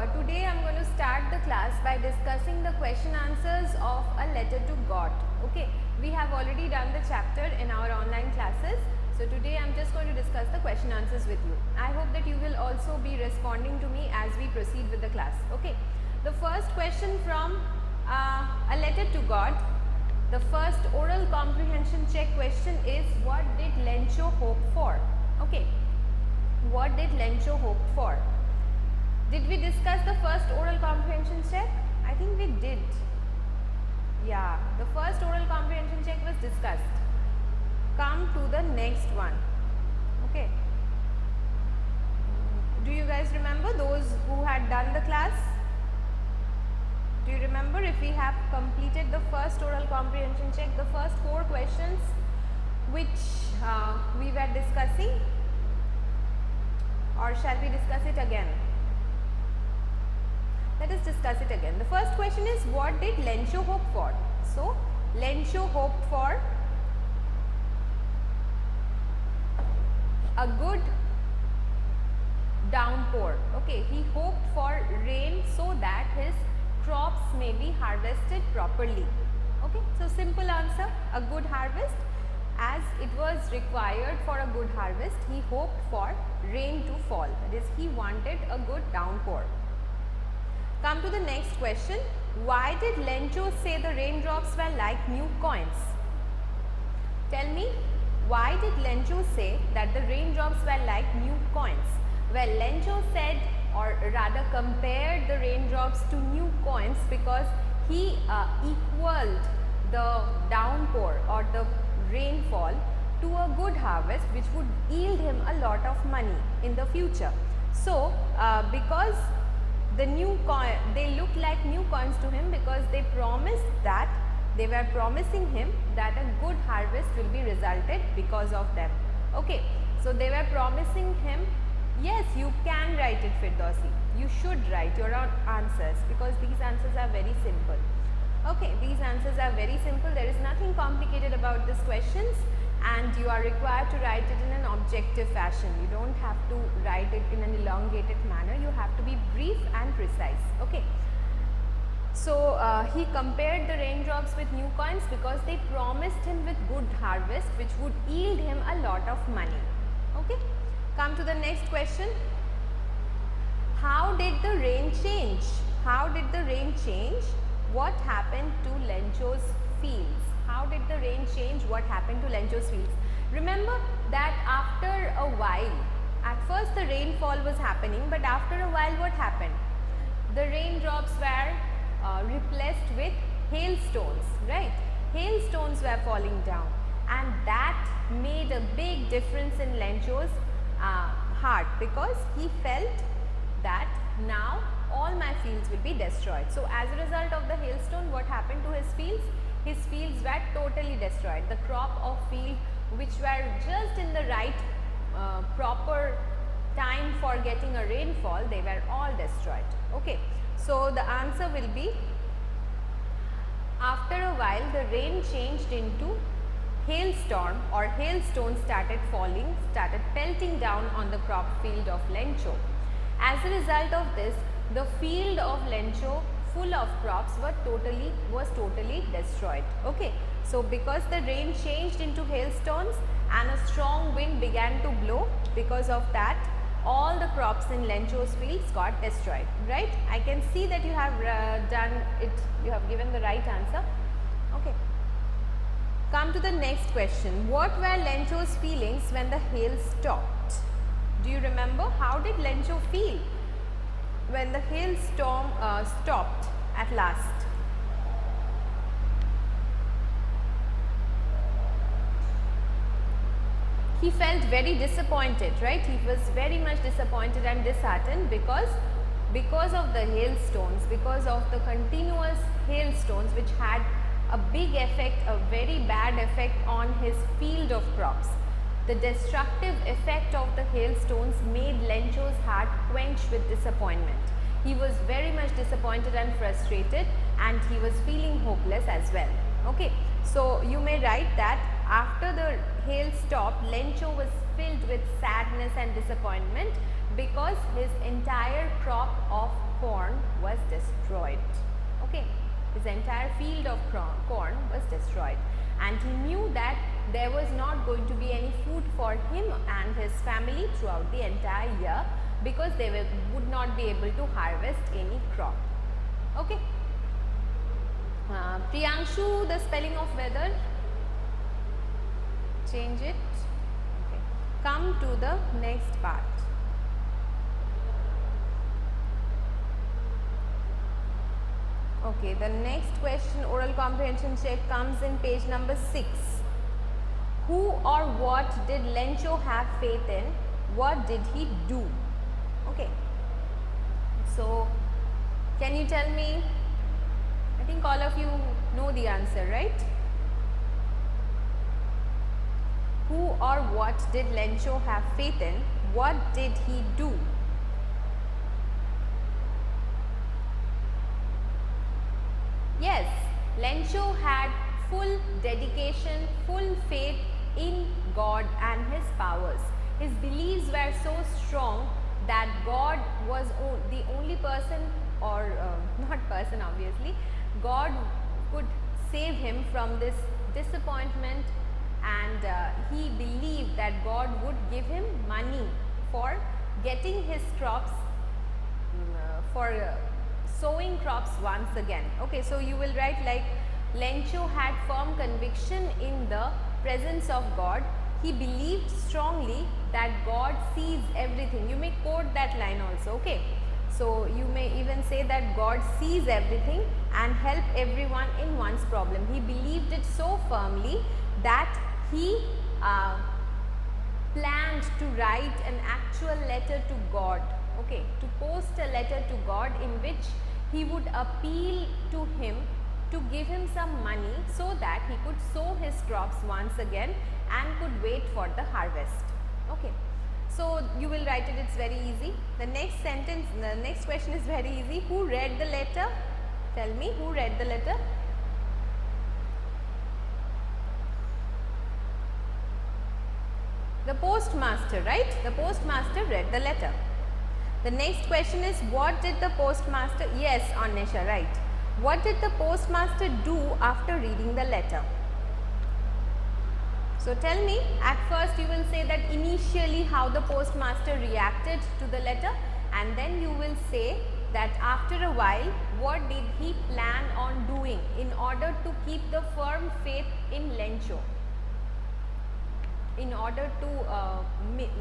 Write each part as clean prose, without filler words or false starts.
today I'm going to start the class by discussing the question answers of a letter to God. Okay, we have already done the chapter in our online classes. So today I'm just going to discuss the question answers with you. I hope that you will also be responding to me as we proceed with the class. Okay, the first question from a letter to God. The first oral comprehension check question is, what did Lencho hope for? Okay, what did Lencho hope for? Did we discuss the first oral comprehension check? I think we did. Yeah, the first oral comprehension check was discussed. Come to the next one. Okay. Do you guys remember those who had done the class? Do you remember if we have completed the first oral comprehension check, the first 4 questions which we were discussing, or shall we discuss it again? Let us discuss it again. The first question is, what did Lencho hope for? So, Lencho hoped for a good downpour. Okay, he hoped for rain so that his crops may be harvested properly. Okay, so simple answer, a good harvest. As it was required for a good harvest, he hoped for rain to fall. That is, he wanted a good downpour. Come to the next question. Why did Lencho say the raindrops were like new coins? Tell me, why did Lencho say that the raindrops were like new coins? Well, Lencho said, or rather compared the raindrops to new coins because he equaled the downpour or the rainfall to a good harvest which would yield him a lot of money in the future. So, because the new coin, they looked like new coins to him because they were promising him that a good harvest will be resulted because of them. Okay, so they were promising him, yes, you can write it, Firdausi. You should write your own answers because these answers are very simple. Okay, these answers are very simple. There is nothing complicated about these questions, and you are required to write it in an objective fashion. You don't have to write it in an elongated manner. You have to be brief and precise. Okay. So, he compared the raindrops with new coins because they promised him with good harvest which would yield him a lot of money. Okay. Come to the next question. How did the rain change? How did the rain change? What happened to Lencho's fields? How did the rain change? What happened to Lencho's fields? Remember that after a while, at first the rainfall was happening, but after a while what happened? The raindrops were replaced with hailstones, right? Hailstones were falling down, and that made a big difference in Lencho's heart because he felt that now all my fields will be destroyed. So, as a result of the hailstone, what happened to his fields? His fields were totally destroyed. The crop of field which were just in the right proper time for getting a rainfall, they were all destroyed. Okay. So, the answer will be, after a while the rain changed into hailstorm, or hailstones started falling, started pelting down on the crop field of Lencho. As a result of this, the field of Lencho full of crops was totally destroyed. Okay. So, because the rain changed into hailstones and a strong wind began to blow, because of that all the crops in Lencho's fields got destroyed, right? I can see that you have done it, you have given the right answer. Okay. Come to the next question. What were Lencho's feelings when the hail stopped? Do you remember? How did Lencho feel when the hailstorm stopped at last? He felt very disappointed, right? He was very much disappointed and disheartened because of the hailstones, because of the continuous hailstones which had a big effect, a very bad effect on his field of crops. The destructive effect of the hailstones made Lencho's heart quench with disappointment. He was very much disappointed and frustrated, and he was feeling hopeless as well. Okay. So, you may write that after the hail stopped, Lencho was filled with sadness and disappointment because his entire crop of corn his entire field of corn was destroyed, and he knew that there was not going to be any food for him and his family throughout the entire year, because they would not be able to harvest any crop. Okay. Priyanshu, the spelling of weather, change it. Okay. Come to the next part. Okay, the next question, oral comprehension check, comes in page number 6. Who or what did Lencho have faith in? What did he do? Okay. So, can you tell me? I think all of you know the answer, right? Who or what did Lencho have faith in? What did he do? Yes, Lencho had full dedication, full faith in God and his powers. His beliefs were so strong that God was the only person, or not person obviously, God could save him from this disappointment, and he believed that God would give him money for getting his crops, for sowing crops once again. Okay, so you will write like, Lencho had firm conviction in the presence of God. He believed strongly that God sees everything. You may quote that line also, okay. So you may even say that God sees everything and help everyone in one's problem. He believed it so firmly that he planned to write an actual letter to God, okay, to post a letter to God in which he would appeal to him to give him some money so that he could sow his crops once again and could wait for the harvest. Okay. So you will write it, it's very easy. The next sentence, the next question is very easy. Who read the letter? Tell me, who read the letter? The postmaster, right? The postmaster read the letter. The next question is, what did the postmaster, yes, Anisha, right. What did the postmaster do after reading the letter? So tell me, at first you will say that initially how the postmaster reacted to the letter, and then you will say that after a while what did he plan on doing in order to keep the firm faith in Lencho, in order to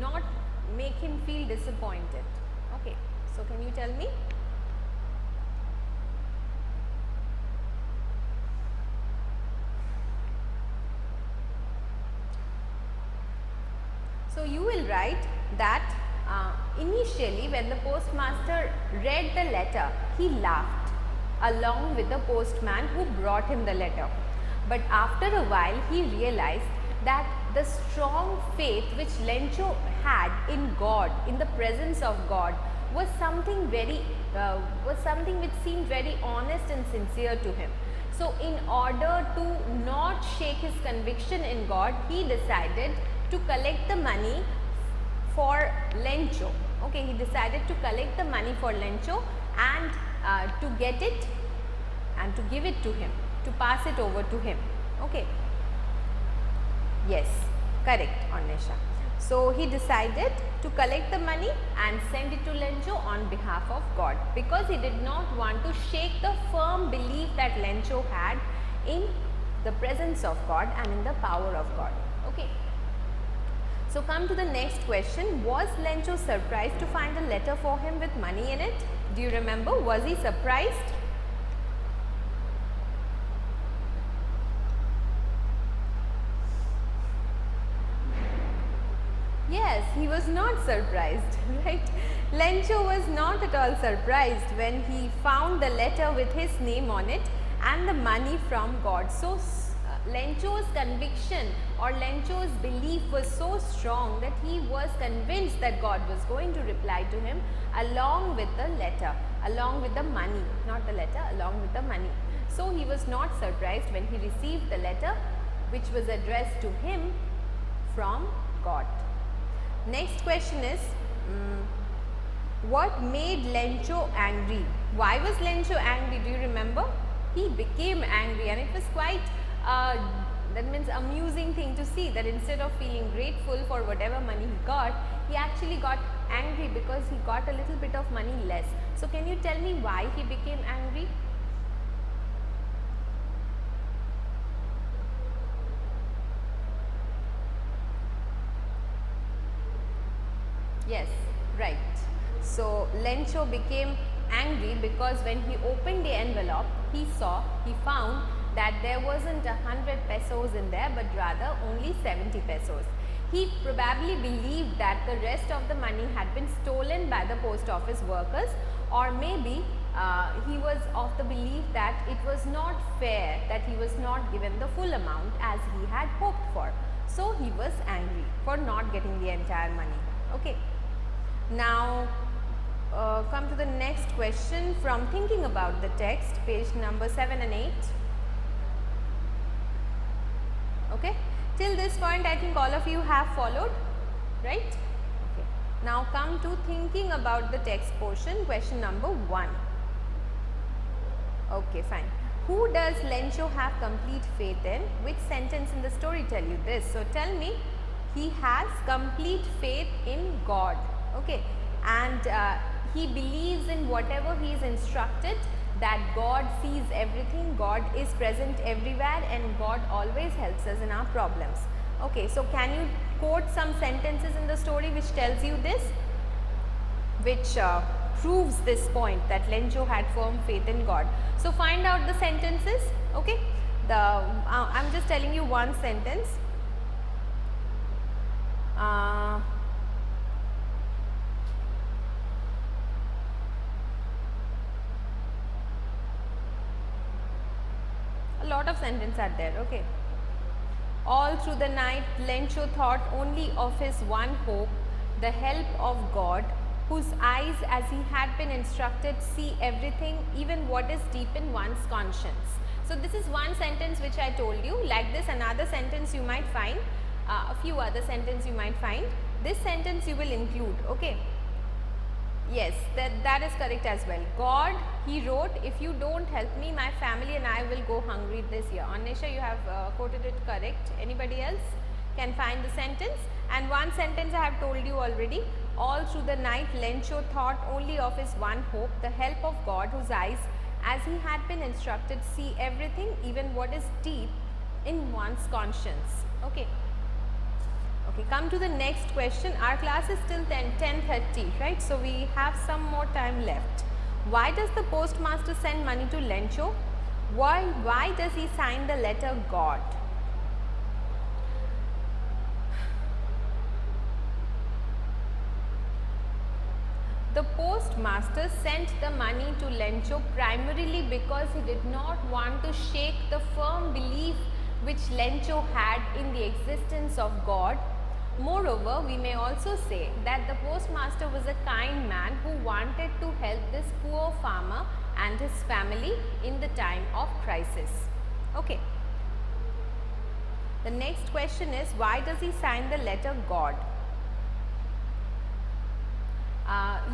not make him feel disappointed. Okay, so can you tell me? So you will write that initially when the postmaster read the letter, he laughed along with the postman who brought him the letter. But after a while he realized that the strong faith which Lencho had in God, in the presence of God, was something very, which seemed very honest and sincere to him. So in order to not shake his conviction in God, he decided to collect the money for Lencho. Okay, he decided to collect the money for Lencho and to get it and to give it to him, to pass it over to him. Okay. Yes, correct, Anisha. So he decided to collect the money and send it to Lencho on behalf of God, because he did not want to shake the firm belief that Lencho had in the presence of God and in the power of God. Okay. So come to the next question. Was Lencho surprised to find a letter for him with money in it? Do you remember? Was he surprised? Yes, he was not surprised, right? Lencho was not at all surprised when he found the letter with his name on it and the money from God. So Lencho's conviction or Lencho's belief was so strong that he was convinced that God was going to reply to him along with the letter, along with the money, not the letter, along with the money. So he was not surprised when he received the letter which was addressed to him from God. Next question is, what made Lencho angry? Why was Lencho angry? Do you remember? he became angry, and it was quite that means amusing thing to see, that instead of feeling grateful for whatever money he got, he actually got angry because he got a little bit of money less. So can you tell me why he became angry? Yes, right. So Lencho became angry because when he opened the envelope, he found that there wasn't 100 pesos in there, but rather only 70 pesos. He probably believed that the rest of the money had been stolen by the post office workers, or maybe he was of the belief that it was not fair that he was not given the full amount as he had hoped for. So he was angry for not getting the entire money. Okay. Now come to the next question from thinking about the text, page number 7 and 8. Okay. Till this point, I think all of you have followed, right? Okay. Now come to thinking about the text portion, question number 1. Okay, fine. Who does Lencho have complete faith in? Which sentence in the story tell you this? So tell me, he has complete faith in God. Okay, and he believes in whatever he is instructed, that God sees everything, God is present everywhere, and God always helps us in our problems. Okay, so can you quote some sentences in the story which tells you this, which proves this point that Lencho had firm faith in God? So find out the sentences. Okay, I'm just telling you one sentence. A lot of sentences are there. Okay. All through the night, Lencho thought only of his one hope, the help of God, whose eyes, as he had been instructed, see everything, even what is deep in one's conscience. So this is one sentence which I told you. Like this, another sentence you might find, a few other sentences you might find. This sentence you will include. Okay. Yes, that is correct as well. God, he wrote, if you don't help me, my family and I will go hungry this year. Anisha, you have quoted it correct. Anybody else can find the sentence? And one sentence I have told you already. All through the night, Lencho thought only of his one hope, the help of God, whose eyes, as he had been instructed, see everything, even what is deep in one's conscience. Okay. Okay, come to the next question. Our class is till 10:30, right? So we have some more time left. Why does the postmaster send money to Lencho? Why does he sign the letter God? The postmaster sent the money to Lencho primarily because he did not want to shake the firm belief which Lencho had in the existence of God. Moreover, we may also say that the postmaster was a kind man who wanted to help this poor farmer and his family in the time of crisis. Okay. The next question is, why does he sign the letter God?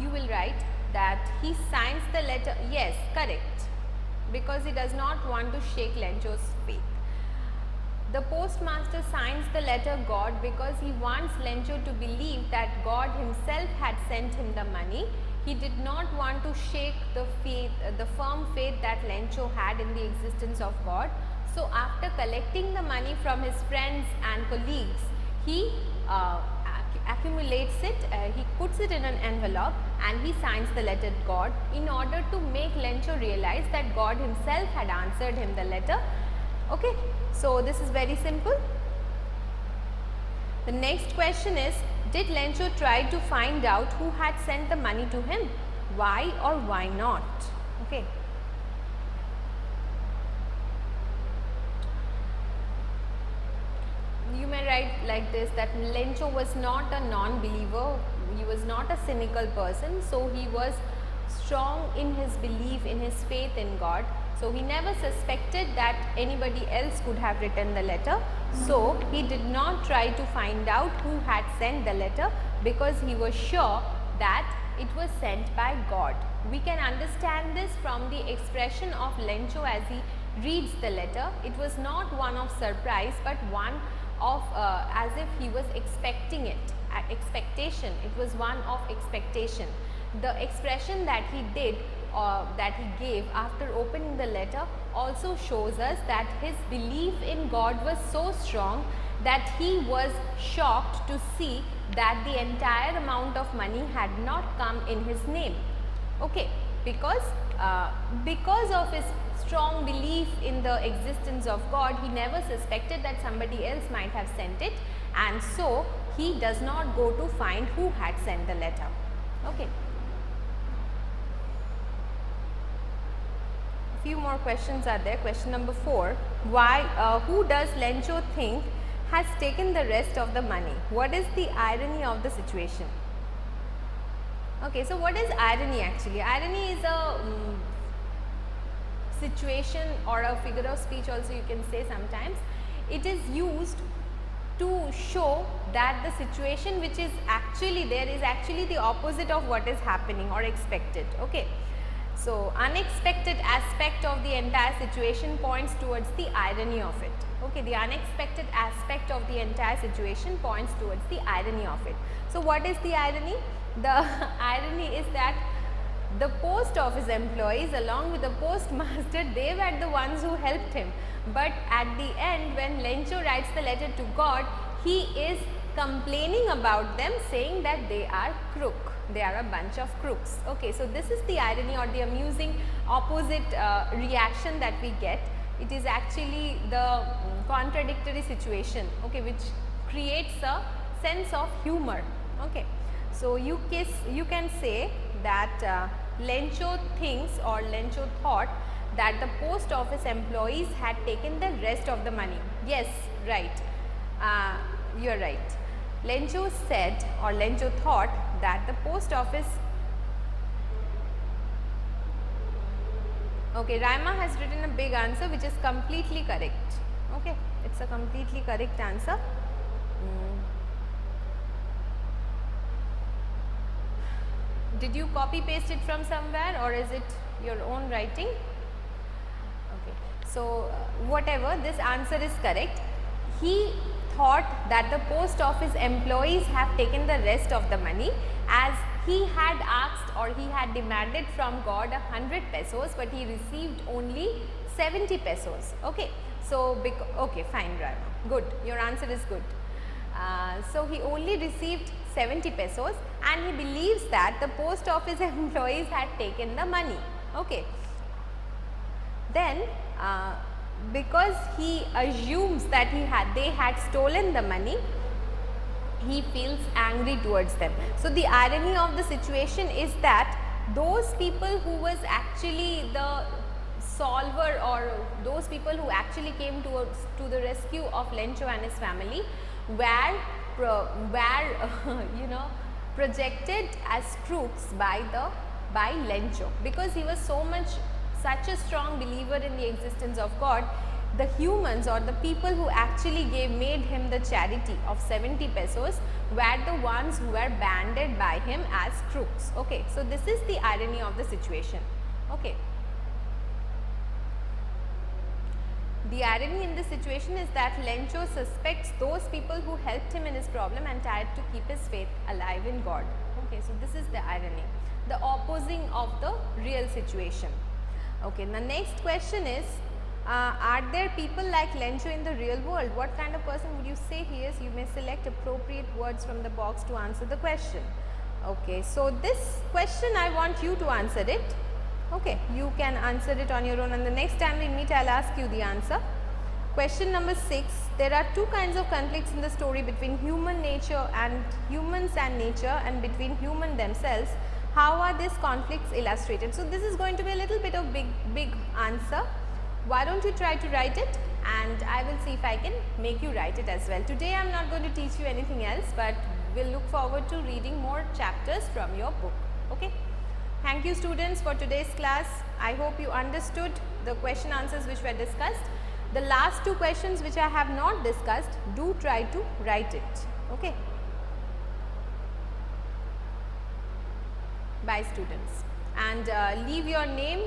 You will write that he signs the letter, yes, correct, because he does not want to shake Lencho's faith. The postmaster signs the letter God because he wants Lencho to believe that God himself had sent him the money. He did not want to shake the faith, the firm faith that Lencho had in the existence of God. So after collecting the money from his friends and colleagues, he accumulates it, he puts it in an envelope, and he signs the letter God in order to make Lencho realize that God himself had answered him the letter. Okay, so this is very simple. The next question is, did Lencho try to find out who had sent the money to him? Why or why not? Okay. You may write like this, that Lencho was not a non-believer, he was not a cynical person, so he was strong in his belief, in his faith in God. So he never suspected that anybody else could have written the letter. So he did not try to find out who had sent the letter because he was sure that it was sent by God. We can understand this from the expression of Lencho as he reads the letter, it was not one of surprise but one of as if he was expecting it, expectation. It was one of expectation. The expression that he did that he gave after opening the letter also shows us that his belief in God was so strong that he was shocked to see that the entire amount of money had not come in his name. Okay, because of his strong belief in the existence of God, he never suspected that somebody else might have sent it, and so he does not go to find who had sent the letter. Okay. Few more questions are there. Question number 4. Who does Lencho think has taken the rest of the money? What is the irony of the situation? Okay, so what is irony actually? Irony is a situation or a figure of speech also, you can say sometimes. It is used to show that the situation which is actually there is actually the opposite of what is happening or expected. Okay. So, unexpected aspect of the entire situation points towards the irony of it. Okay, the unexpected aspect of the entire situation points towards the irony of it. So, what is the irony? The irony is that the post office employees along with the postmaster, they were the ones who helped him. But at the end, when Lencho writes the letter to God, he is complaining about them, saying that they are crook. They are a bunch of crooks. Okay, so this is the irony or the amusing opposite reaction that we get. It is actually the contradictory situation, okay, which creates a sense of humor. Okay, so you can say that Lencho thinks or Lencho thought that the post office employees had taken the rest of the money. Yes, right. You are right. Lencho said or Lencho thought that the post office. Okay, Raima has written a big answer which is completely correct. Okay, it's a completely correct answer. Did you copy paste it from somewhere or is it your own writing? Okay, so whatever, this answer is correct. He thought that the post office employees have taken the rest of the money, as he had asked or he had demanded from God 100 pesos, but he received only 70 pesos. Okay, so okay, fine, Rama, good, your answer is good. So he only received 70 pesos and he believes that the post office employees had taken the money. Okay, then because he assumes that they had stolen the money, he feels angry towards them. So the irony of the situation is that those people who was actually the solver or those people who actually came to the rescue of Lencho and his family were you know, projected as crooks by Lencho, because he was such a strong believer in the existence of God. The humans or the people who actually made him the charity of 70 pesos were the ones who were banded by him as crooks. Okay, so this is the irony of the situation. Okay. The irony in this situation is that Lencho suspects those people who helped him in his problem and tried to keep his faith alive in God. Okay, so this is the irony, the opposing of the real situation. Okay, the next question is, are there people like Lencho in the real world? What kind of person would you say he is? You may select appropriate words from the box to answer the question. Okay, so this question I want you to answer it. Okay, you can answer it on your own, and the next time we meet I'll ask you the answer. Question number 6. There are two kinds of conflicts in the story between human nature and humans and nature, and between human themselves. How are these conflicts illustrated? So this is going to be a little bit of big answer. Why don't you try to write it, and I will see if I can make you write it as well. Today I am not going to teach you anything else, but we'll look forward to reading more chapters from your book. Okay. Thank you students for today's class. I hope you understood the question answers which were discussed. The last two questions which I have not discussed, do try to write it. Okay. Bye students, and leave your name